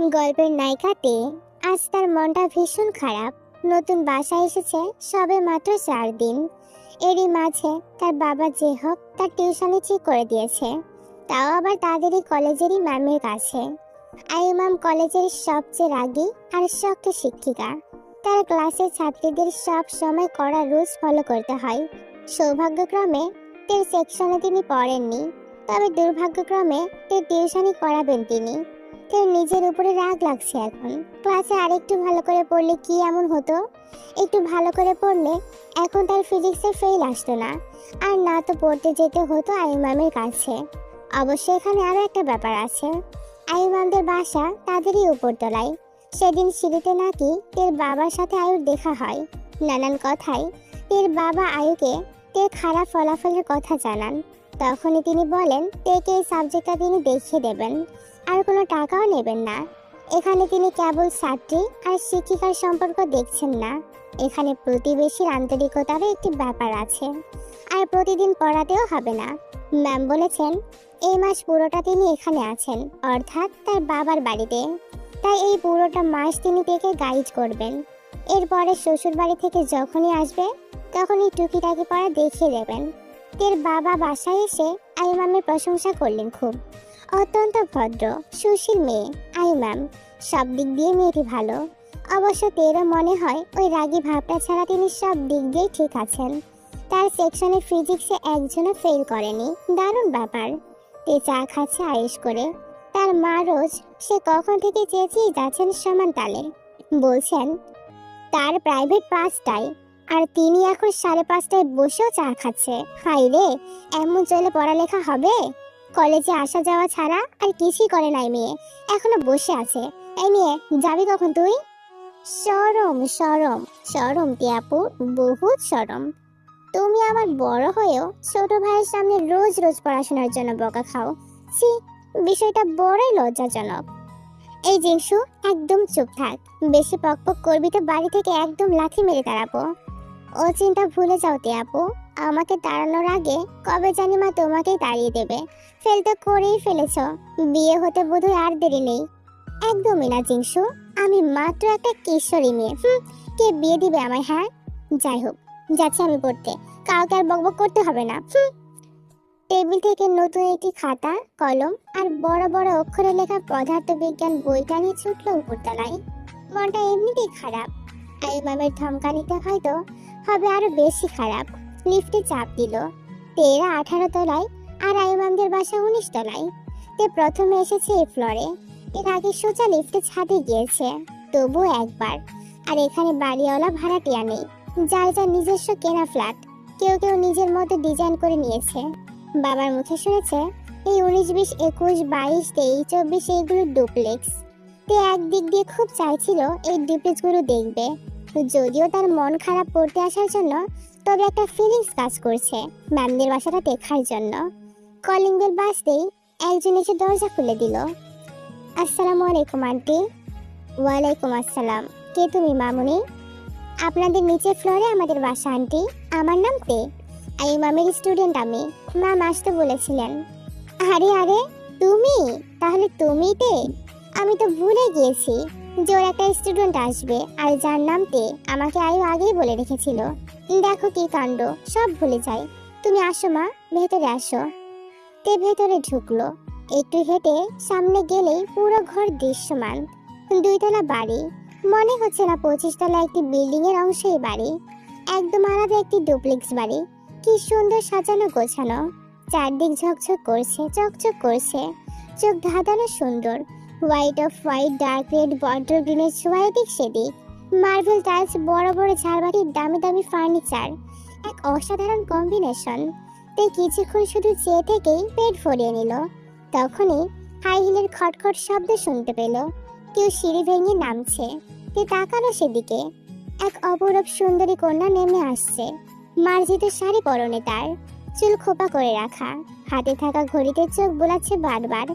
গল্পের নায়িকাতে আজ তার মনটা ভীষণ খারাপ। নতুন বাসায় এসেছে সবে মাত্র 4 দিন। এরই মাঝে তার বাবা যে হোক তার টিউশনি ঠিক করে দিয়েছে, তাও আবার তাদেরই কলেজেরই ম্যামের কাছে। আয়ু ম্যাম কলেজের সবচেয়ে রাগী আর শক্ত শিক্ষিকা। তার ক্লাসের ছাত্রীদের সব সময় কড়া রুলস ফলো করতে হয়। সৌভাগ্যক্রমে তের সেকশনে তিনি পড়েননি, তবে দুর্ভাগ্যক্রমে তের টিউশনি করাবেন তিনি। তের নিজের উপরে রাগ লাগছে এখন। ক্লাসে আরেকটু ভালো করে পড়লে কি এমন হতো? একটু ভালো করে পড়লে এখন তার ফিজিক্সে ফেল আসতো না, আর না তো পড়তে যেতে হতো আয়ু ম্যামের কাছে। অবশ্য এখানে আরও একটা ব্যাপার আছে। আয়ু ম্যামদের বাসা তাদেরই উপরতলায়। সেদিন সিঁড়িতে নাকি তের বাবার সাথে আয়ুর দেখা হয়। নানান কথায় তের বাবা আয়ুকে তের খারাপ ফলাফলের কথা জানান। তখনই তিনি বলেন তেকে এই সাবজেক্টটা তিনি দেখিয়ে দেবেন, আর কোনো টাকাও নেবেন না। এখানে তিনি কেবল ছাত্রী আর শিক্ষিকার সম্পর্ক দেখছেন না, এখানে প্রতিবেশীর আন্তরিকতারও একটি ব্যাপার আছে। আর প্রতিদিন পড়াতেও হবে না। ম্যাম বলেছেন এই মাস পুরোটা তিনি এখানে আছেন, অর্থাৎ তার বাবার বাড়িতে। তাই এই পুরোটা মাস তিনি তেকে গাইড করবেন। এরপরে শ্বশুর বাড়ি থেকে যখনই আসবে তখনই টুকিটাকি পড়া দেখিয়ে দেবেন। তের বাবা বাসায় এসে আয়ু ম্যামের প্রশংসা করলেন খুব। অত্যন্ত ভদ্র সুশীল মেয়ে আয়ু ম্যাম, সব দিক দিয়ে মেয়েটি ভালো। অবশ্য তেরও মনে হয় ওই রাগী ভাবটা ছাড়া তিনি সব দিক দিয়ে ঠিক আছেন। তার সেকশনের ফিজিক্সে একজনও ফেল করেনি, দারুণ ব্যাপার। তে চা খাচ্ছে আয়েশ করে। তার মা রোজ সে কখন থেকে চেঁচিয়ে যাচ্ছেন সমান তালে। বলছেন তার প্রাইভেট 5টায়, আর তিনি এখন 5:30টায় বসেও চা খাচ্ছে। হাই রে, এমন চলে পড়ালেখা হবে? কলেজে আসা যাওয়া ছাড়া আর কিছুই করে নাই মেয়ে, এখনো বসে আছে। এই মেয়ে, যাবি কখন তুই? শরম শরম শরম টিয়াপু, বহুত শরম। তুমি আমার বড় হয়েও ছোট ভাইয়ের সামনে রোজ রোজ পড়াশোনার জন্য বকা খাও। ছি, বিষয়টা বড়ই লজ্জাজনক। এই জিংসু, একদম চুপ থাক। বেশি পকপক করবি তো বাড়ি থেকে একদম লাথি মেরে তাড়াবো। ও চিন্তা ভুলে যাও টিয়াপু, আমাকে তাড়ানোর আগে কবে জানি মা তোমাকেই তাড়িয়ে দেবে। ফেল তো করেই ফেলেছ, বিয়ে হতে বোধহয় আর দেরি নেই। একদমই না জিংসু, আমি মাত্র একটা কিশোরী মেয়ে। কে বিয়ে দিবে আমায়? হ্যাঁ, যাই হোক, যাচ্ছি আমি পড়তে। কাউকে আর বকবক করতে হবে না। টেবিল থেকে নতুন একটি খাতা, কলম আর বড় বড় অক্ষরে লেখা পদার্থবিজ্ঞান বইটা নিয়ে ছুটল উপরতলায়। মনটা এমনিতেই খারাপ। আয়ু ম্যামের ধমকানিতে হয়তো হবে আরো বেশি খারাপ। লিফটে চাপ দিল। তেরা 18 তলায় আর আয়ু ম্যামদের বাসা 19 তলায়। তে প্রথমে এসেছে এই ফ্লোরে। এর আগে সোজা লিফটে ছাদে গিয়েছে, তবু একবার। আর এখানে বাড়িওয়ালা ভাড়াটিয়া নেই, যার যার নিজস্ব কেনা ফ্ল্যাট। কেউ কেউ নিজের মতো ডিজাইন করে নিয়েছে। বাবার মুখে শুনেছে এই 19, 20, 21, 22, 23, 24 এইগুলো ডুপ্লেক্স। তে একদিক দিয়ে খুব চাইছিল এই ডুপ্লেক্স গুলো দেখবে, যদিও তার মন খারাপ পড়তে আসার জন্য, তবে একটা ফিলিংস কাজ করছে ম্যামদের বাসাটা দেখার জন্য। কলিং বেল বাজতেই একজন এসে দরজা খুলে দিল। আসসালামু আলাইকুম আন্টি। ওয়ালাইকুম আসসালাম। কে তুমি মামুনি? আপনাদের নিচের ফ্লোরে আমাদের বাসা আন্টি। আমার নাম তে, আয়ু ম্যামের স্টুডেন্ট আমি। ম্যাম আসতে বলেছিলেন। আরে আরে, তুমি? তাহলে তুমি তে? আমি তো ভুলে গিয়েছি যে ওর একটা স্টুডেন্ট আসবে, আর যার নাম তে আমাকে আয়ু আগেই বলে রেখেছিল। দেখো কি কাণ্ড, সব ভুলে যাই। তুমি আসো মা, ভেতরে আসো। তে ভেতরে ঢুকলো। একটু হেঁটে সামনে গেলেই পুরো ঘর দৃশ্যমান। 2 তলা বাড়ি, মনে হচ্ছে না 25 তলা একটি বিল্ডিং এর অংশই বাড়ি। একদম আলাদা একটি ডুপ্লেক্স বাড়ি। কি সুন্দর সাজানো গোছানো, চারদিক ঝকঝক করছে, চকচক করছে, চোখ ধাঁধানো সুন্দর। White off white, dark red, bottle গ্রিনের ছোঁয়া এদিক সেদিক, মার্বেল টাইলস, বড় বড় ঝাড়বাতির দামি দামি ফার্নিচার, এক অসাধারণ কম্বিনেশন। তাই কিছুক্ষণ শুধু চেয়ে থেকেই পেট ভরিয়ে নিল। তখনই হাই হিলের খটখট শব্দ শুনতে পেল। কেউ সিঁড়ি ভেঙে নামছে। তে তাকালো সেদিকে। এক অপরূপ সুন্দরী কন্যা নেমে আসছে। মার্জিত শাড়ি পরনে, তার চুল খোপা করে রাখা, হাতে থাকা ঘড়িতে চোখ বোলাচ্ছে বারবার।